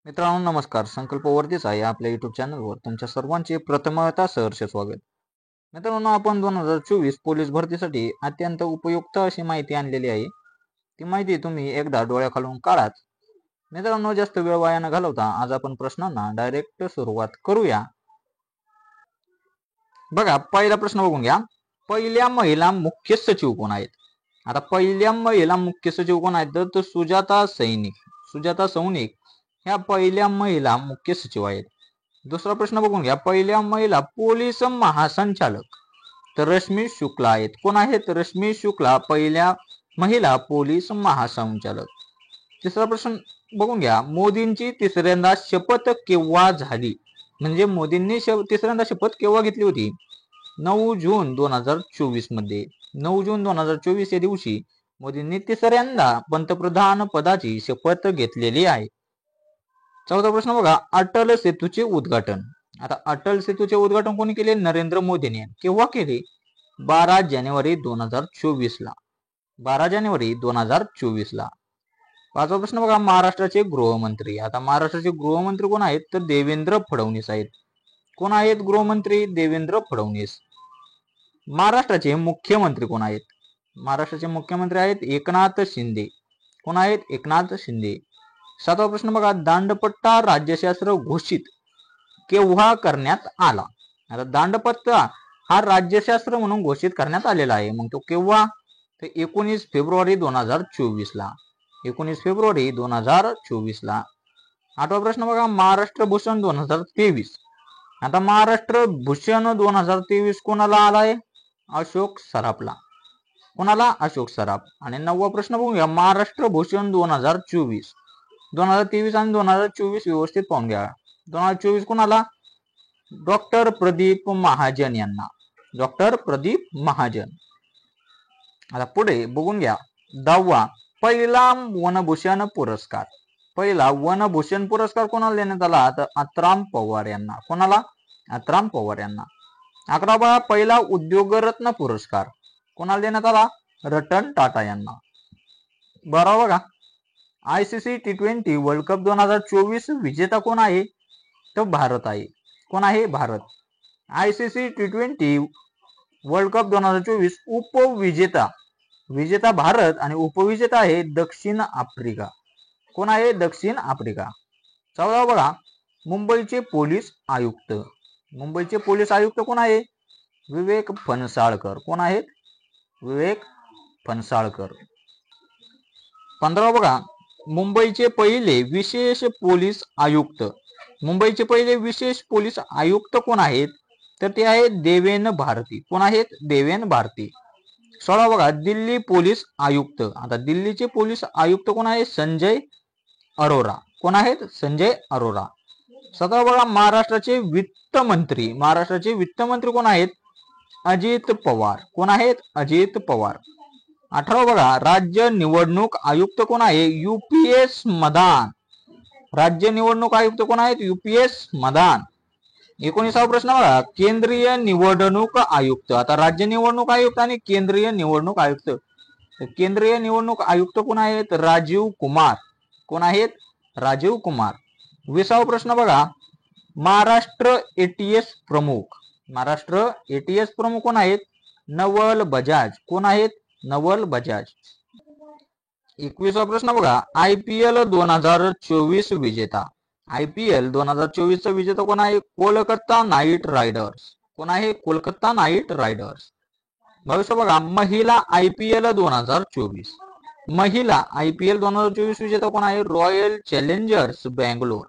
मित्रांनो नमस्कार. संकल्प वर्धेचा आहे आपल्या युट्यूब चॅनलवर तुमच्या सर्वांचे प्रथमतः सहर्ष स्वागत. मित्रांनो आपण 2024 पोलीस भरतीसाठी अत्यंत उपयुक्त अशी माहिती आणलेली आहे. ती माहिती तुम्ही एकदा डोळ्याखालून काढाच. मित्रांनो जास्त वेळ वाया न घालवता आज आपण प्रश्नांना डायरेक्ट सुरुवात करूया. बघा पहिला प्रश्न बघून घ्या. पहिल्या महिला मुख्य सचिव कोण आहेत? आता पहिल्या महिला मुख्य सचिव कोण आहेत तर सुजाता सैनिक ह्या पहिल्या महिला मुख्य सचिव आहेत. दुसरा प्रश्न बघून घ्या. पहिल्या महिला पोलीस महासंचालक तर रश्मी शुक्ला आहेत. कोण आहेत? रश्मी शुक्ला पहिल्या महिला पोलीस महासंचालक. तिसरा प्रश्न बघून घ्या. मोदींची तिसऱ्यांदा शपथ केव्हा झाली? म्हणजे मोदींनी तिसऱ्यांदा शपथ केव्हा घेतली होती? 9 जून 2024 मध्ये. 9 जून 2024 या दिवशी मोदींनी तिसऱ्यांदा पंतप्रधान पदाची शपथ घेतलेली आहे. चौथा प्रश्न बघा. अटल सेतूचे उद्घाटन. आता अटल सेतूचे उद्घाटन कोणी केले? नरेंद्र मोदींनी. केव्हा केले? 12 जानेवारी 2024 ला. 12 जानेवारी 2024 ला. पाचवा प्रश्न बघा. महाराष्ट्राचे गृहमंत्री. आता महाराष्ट्राचे गृहमंत्री कोण आहेत तर देवेंद्र फडणवीस आहेत. कोण आहेत गृहमंत्री? देवेंद्र फडणवीस. महाराष्ट्राचे मुख्यमंत्री कोण आहेत? महाराष्ट्राचे मुख्यमंत्री आहेत एकनाथ शिंदे. कोण आहेत? एकनाथ शिंदे. सातवा प्रश्न बघा. दांडपट्टा राज्यशास्त्र घोषित केव्हा करण्यात आला? आता दांडपट्टा हा राज्यशास्त्र म्हणून घोषित करण्यात आलेला आहे. मग तो केव्हा? तर 19 फेब्रुवारी 2024 ला. 19 फेब्रुवारी 2024 ला. आठवा प्रश्न बघा. महाराष्ट्र भूषण 2023. आता महाराष्ट्र भूषण 2023 कोणाला आलाय? अशोक सराफला. कोणाला? अशोक सराफ. आणि नववा प्रश्न बघूया. महाराष्ट्र भूषण 2023 2023 आणि 2024 व्यवस्थित पाहून घ्या. 2024 कोणाला? डॉक्टर प्रदीप महाजन यांना. डॉक्टर प्रदीप महाजन. आता पुढे बघून घ्या. 10वा पहिला वनभूषण पुरस्कार. पहिला वनभूषण पुरस्कार कोणाला देण्यात आला? तर आत्राम पवार यांना. कोणाला? आत्राम पवार यांना. 11वा पहिला उद्योगरत्न पुरस्कार कोणाला देण्यात आला? रतन टाटा यांना. 12वा बघा. ICC T20 वर्ल्ड कप 2024 विजेता कोण आहे? तर भारत आहे. कोण आहे? Bharat. ICC T20 world cup 2024 विजेता भारत आणि उपविजेता आहे दक्षिण आफ्रिका. कोण आहे? दक्षिण आफ्रिका. 14वा बघा. मुंबईचे पोलीस आयुक्त. मुंबईचे पोलीस आयुक्त कोण आहे? विवेक फणसाळकर. कोण आहेत? विवेक फणसाळकर. 15वा बघा. मुंबईचे पहिले विशेष पोलीस आयुक्त. मुंबईचे पहिले विशेष पोलीस आयुक्त कोण आहेत? तर ते आहेत देवेन भारती. कोण आहेत? देवेन भारती. 16 बघा. दिल्ली पोलीस आयुक्त. आता दिल्लीचे पोलीस आयुक्त कोण आहे? संजय अरोरा. कोण आहेत? संजय अरोरा. 17 बघा. महाराष्ट्राचे वित्तमंत्री. महाराष्ट्राचे वित्तमंत्री कोण आहेत? अजित पवार. कोण आहेत? अजित पवार. 18 बघा. राज्य निवडणूक आयुक्त कोण आहे? UPS मदान. राज्य निवडणूक आयुक्त कोण आहेत? UPS मदान. 19वा प्रश्न बघा. केंद्रीय निवडणूक आयुक्त. आता राज्य निवडणूक आयुक्त आणि केंद्रीय निवडणूक आयुक्त. केंद्रीय निवडणूक आयुक्त कोण आहेत? राजीव कुमार. कोण आहेत? राजीव कुमार. 20वा प्रश्न बघा. महाराष्ट्र ATS प्रमुख. महाराष्ट्र ATS प्रमुख कोण आहेत? नवल बजाज. कोण आहेत? नवल बजाज. 21वा प्रश्न बघा. IPL 2024 विजेता. IPL 2024 चा विजेता कोण आहे? Kolkata night riders. कोण आहे? Kolkata night riders. 22 बघा. महिला IPL 2024. महिला IPL 2024 विजेता कोण आहे? Royal challengers Bangalore.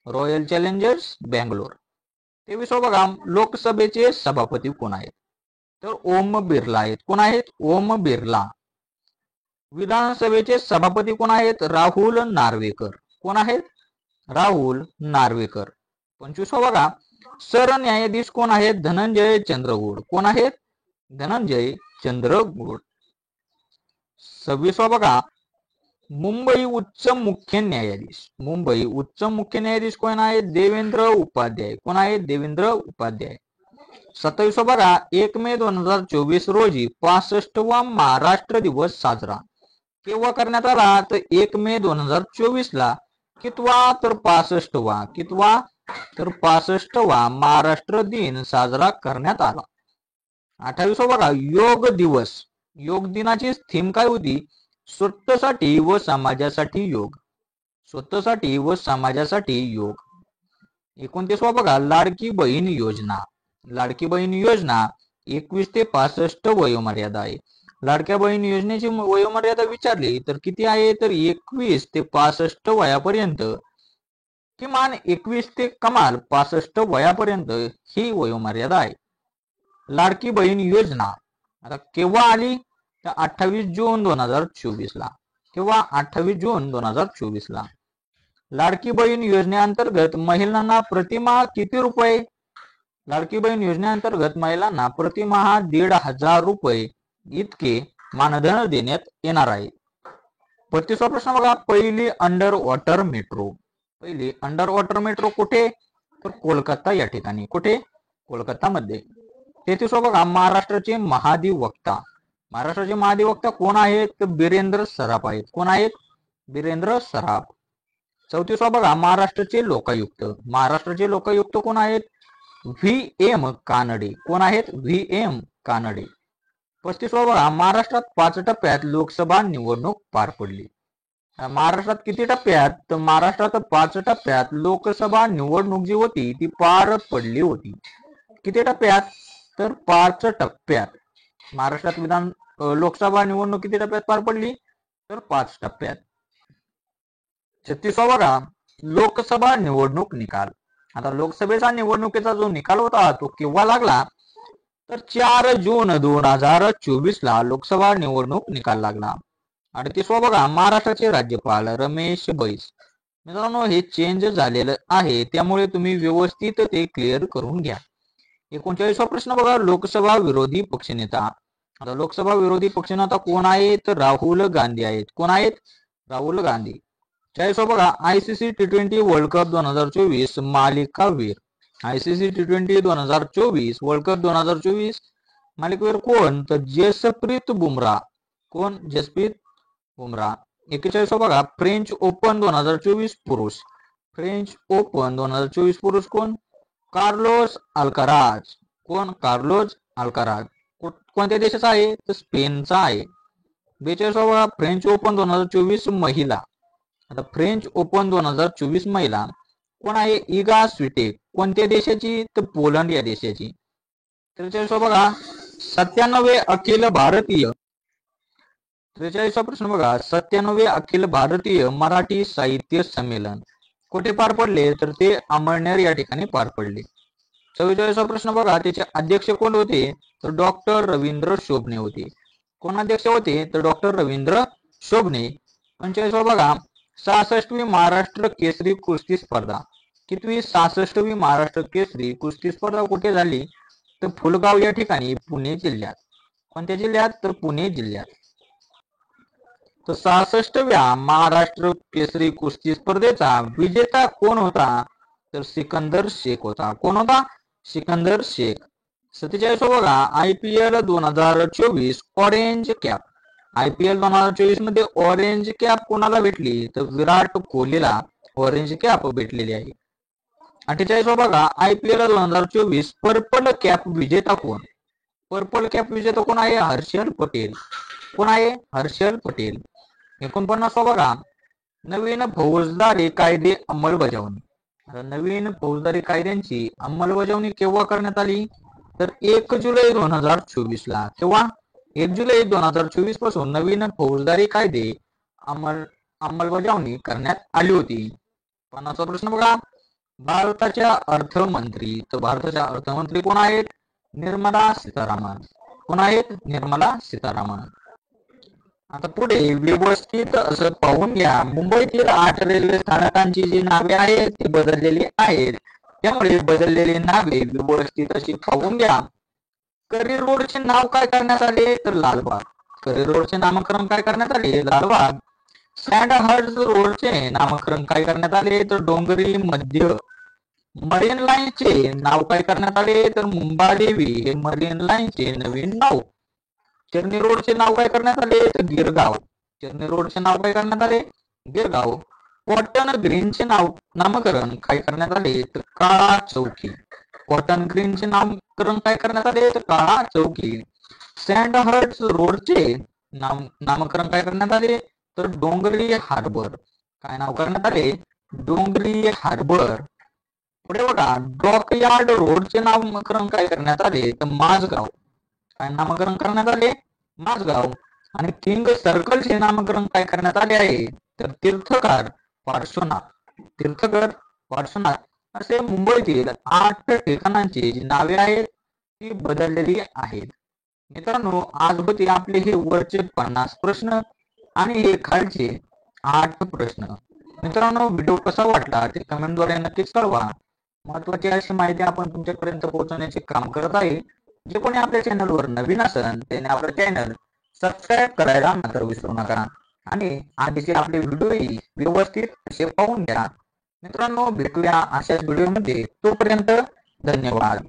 Royal challengers Bangalore. 23 बघा. लोकसभेचे सभापती कोण आहेत? तर ओम बिर्ला आहेत. कोण आहेत? ओम बिर्ला. विधानसभेचे सभापती कोण आहेत? राहुल नार्वेकर. कोण आहेत? राहुल नार्वेकर. 25 बघा. सरन्यायाधीश कोण आहेत? धनंजय चंद्रचूड. कोण आहेत? धनंजय चंद्रचूड. 26 बघा. मुंबई उच्च मुख्य न्यायाधीश. मुंबई उच्च मुख्य न्यायाधीश कोण आहेत? देवेंद्र उपाध्याय. कोण आहेत? देवेंद्र उपाध्याय. 27 बघा. 1 मे 2024 रोजी 65वा महाराष्ट्र दिवस साजरा केव्हा करण्यात आला? तर 1 मे 2024 ला कितवा तर 65वा, कितवा तर 65वा महाराष्ट्र दिन साजरा करण्यात आला. 28वा बघा योग दिवस. योग दिनाची थीम काय होती? स्वतःसाठी व समाजासाठी योग. स्वतःसाठी व समाजासाठी योग. 29वा बघा लाडकी बहीण योजना. लाडकी बहीण योजना 21 ते 65 वयोमर्यादा आहे. लाडक्या बहीण योजनेची वयोमर्यादा विचारली तर किती आहे? तर 21 ते 65 वयापर्यंत, किमान 21 ते कमाल 65 वयापर्यंत ही वयोमर्यादा आहे. लाडकी बहीण योजना आता केव्हा आली? तर 28 जून 2024 ला. केव्हा? 28 जून 2024 ला. लाडकी बहीण योजनेअंतर्गत महिलांना प्रतिमाह किती रुपये? लाडकी बहीण योजनेअंतर्गत महिलांना प्रतिमाह 1,500 रुपये इतके मानधन देण्यात येणार आहे. 32वा प्रश्न बघा पहिली अंडर वॉटर मेट्रो. पहिली अंडर वॉटर मेट्रो कुठे? तर कोलकाता या ठिकाणी. कुठे? कोलकाता मध्ये. 33वा बघा महाराष्ट्राचे महाधिवक्ता. महाराष्ट्राचे महाधिवक्ता कोण आहेत? तर बिरेंद्र सराफ आहेत. कोण आहेत? बिरेंद्र सराफ. 34वा बघा महाराष्ट्राचे लोकायुक्त. महाराष्ट्राचे लोकायुक्त कोण आहेत? व्ही.एम. कानडे. कोण आहेत? व्ही.एम. कानडे. 35वा बघा महाराष्ट्रात 5 टप्प्यात लोकसभा निवडणूक पार पडली. महाराष्ट्रात किती टप्प्यात? तर महाराष्ट्रात 5 टप्प्यात लोकसभा निवडणूक जी होती ती पार पडली होती. किती टप्प्यात? तर 5 टप्प्यात. महाराष्ट्रात लोकसभा निवडणूक किती टप्प्यात पार पडली? तर 5 टप्प्यात. 36वा बघा लोकसभा निवडणूक निकाल. आता लोकसभेचा निवडणुकीचा जो निकाल होता तो केव्हा लागला? तर 4 जून 2024 ला लोकसभा निवडणूक निकाल लागला. 38वा बघा महाराष्ट्राचे राज्यपाल रमेश बैस. मित्रांनो हे चेंज झालेलं आहे त्यामुळे तुम्ही व्यवस्थित ते क्लिअर करून घ्या. 39वा प्रश्न बघा लोकसभा विरोधी पक्षनेता. आता लोकसभा विरोधी पक्षनेता कोण आहेत? राहुल गांधी आहेत. कोण आहेत? राहुल गांधी. 40वा बघा ICC T20 वर्ल्ड कप 2024 मालिकावीर. ICC T20 2024 वर्ल्ड कप 2024 मालिकावीर कोण? तर जसप्रीत बुमराह. कोण? जसप्रीत बुमराह. 41वा बघा फ्रेंच ओपन 2024 पुरुष. फ्रेंच ओपन 2024 पुरुष कोण? Carlos Alcaraz. कोण? Carlos Alcaraz. कोणत्या देशाचा आहे? तर स्पेनचा आहे. 42वा बघा फ्रेंच ओपन 2024 महिला. आता फ्रेंच ओपन 2024 महिला कोण आहे? Iga Swiatek. कोणत्या देशाची? तर पोलंड या देशाची. 43वा बघा 97 अखिल भारतीय. 43वा प्रश्न बघा 97 अखिल भारतीय मराठी साहित्य संमेलन कुठे पार पडले? तर ते अमळनेर या ठिकाणी पार पडले. 44वा प्रश्न बघा त्याचे अध्यक्ष कोण होते? तर डॉक्टर रवींद्र शोभणे होते. कोण अध्यक्ष होते? तर डॉक्टर रवींद्र शोभणे. 45वा बघा 66वी महाराष्ट्र केसरी कुस्ती स्पर्धा. कितवी? 66वी महाराष्ट्र केसरी कुस्ती स्पर्धा कुठे झाली? तर फुलगाव या ठिकाणी पुणे जिल्ह्यात. कोणत्या जिल्ह्यात? तर पुणे जिल्ह्यात. तर 66व्या महाराष्ट्र केसरी कुस्ती स्पर्धेचा विजेता कोण होता? तर सिकंदर शेख होता. कोण होता? सिकंदर शेख. 47वा बघा IPL 2024 ऑरेंज कॅप. IPL 2024 मध्ये ऑरेंज कॅप कोणाला भेटली? तर विराट कोहलीला ऑरेंज कॅप भेटलेली आहे. 48वा बघा IPL 2024 पर्पल कॅप विजेता कोण? पर्पल कॅप विजेता कोण आहे? हर्षल पटेल. कोण आहे? हर्षल पटेल. 49वा बघा नवीन फौजदारी कायदे अंमलबजावणी. नवीन फौजदारी कायद्यांची अंमलबजावणी केव्हा करण्यात आली? तर 1 जुलै 2024 ला. केव्हा? 1 जुलै 2024 पासून नवीन फौजदारी कायदे अंमलबजावणी करण्यात आली होती. 50वा प्रश्न बघा भारताच्या अर्थमंत्री. तर भारताच्या अर्थमंत्री कोण आहेत? निर्मला सीतारामन. कोण आहेत? निर्मला सीतारामन. आता पुढे व्यवस्थित असं पाहून घ्या. मुंबईतील 8 रेल्वे स्थानकांची जी नावे आहेत ती बदललेली आहेत. त्यामुळे बदललेली नावे व्यवस्थित अशी पाहून घ्या. करी रोडचे नाव काय करण्यात आले? तर लालबाग. करी रोडचे नामकरण काय करण्यात आले? लालबाग. सँडहर्स्ट रोडचे नामकरण काय करण्यात आले? तर डोंगरी मध्य. मरीन लाईनचे नाव काय करण्यात आले? तर मुंबादेवी हे मरीन लाईनचे नवीन नाव. चर्नी रोडचे नाव काय करण्यात आले? तर गिरगाव. चर्नी रोडचे नाव काय करण्यात आले? गिरगाव. कॉटन ग्रीनचे नामकरण काय करण्यात आले तर काळा चौकी. कॉटन ग्रीनचे नामकरण काय करण्यात आले तर काळा चौकी. सँडहर्ट्स रोडचे नामकरण काय करण्यात आले तर डोंगरी हार्बर. काय नाव करण्यात आले डोंगरी हार्बर. पुढे बघा डॉकयार्ड रोडचे नामकरण काय करण्यात आले तर माझगाव. काय नामकरण करण्यात आले माझगाव. आणि किंग सर्कलचे नामकरण काय करण्यात आले आहे तर तीर्थकार पार्श्वनाथ. तीर्थकर पार्श्वनाथ असे मुंबईतील 8 ठिकाणांची जी नावे आहेत ती बदललेली आहेत. मित्रांनो आज होते आपले हे वरचे 50 प्रश्न आणि हे खालचे 8 प्रश्न. मित्रांनो व्हिडिओ कसा वाटला ते कमेंटद्वारे नक्कीच कळवा. महत्वाची अशी माहिती आपण तुमच्यापर्यंत पोहोचवण्याचे काम करत आहे. जे कोणी आपल्या चॅनलवर नवीन असेल त्याने आपलं चॅनल सबस्क्राईब करायला मात्र विसरू नका आणि आधीचे आपले व्हिडिओही व्यवस्थित असे पाहून घ्या. मित्रांनो भेटूया अशाच व्हिडिओमध्ये. तोपर्यंत धन्यवाद.